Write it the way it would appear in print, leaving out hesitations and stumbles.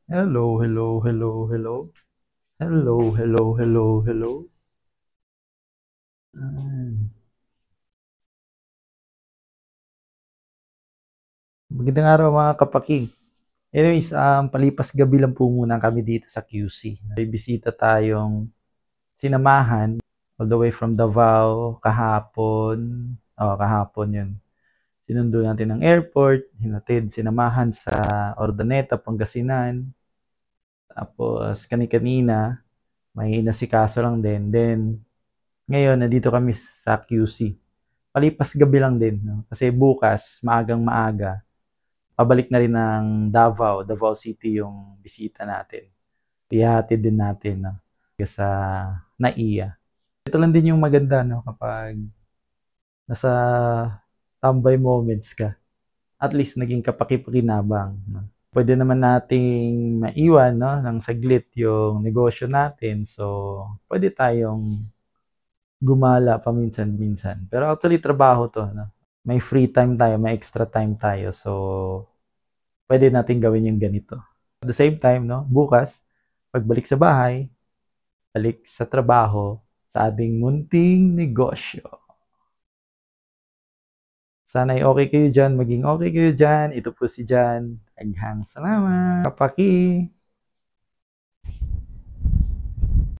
Hello, hello, hello, hello. Hello, hello, hello, hello. Ayan. Magandang araw mga kapaki. Anyways, palipas gabi lang po muna kami dito sa QC. May bisita tayong sinamahan all the way from Davao kahapon. Kahapon yun. Sinundo natin ng airport, hinatid, sinamahan sa Ordaneta, Pangasinan. Tapos kani-kanina, may inasikaso lang din. Then, ngayon, nandito kami sa QC. Palipas gabi lang din, no? Kasi bukas, maagang maaga, pabalik na rin ng Davao, Davao City yung bisita natin. Ihahatid din natin, no? Sa NAIA. Ito lang din yung maganda, no? Kapag nasa tambay moments ka, at least naging kapaki-pakinabang, no? Pwede naman nating maiwan, no? Ng saglit yung negosyo natin. So, pwede tayong gumala paminsan-minsan. Pero actually, trabaho to, no? May free time tayo, may extra time tayo. So, pwede natin gawin yung ganito. At the same time, no, bukas, pagbalik sa bahay, balik sa trabaho, sa ating munting negosyo. Sana'y okay kayo dyan, maging okay kayo dyan. Ito po si Jan. Aghang salamat. Kapaki.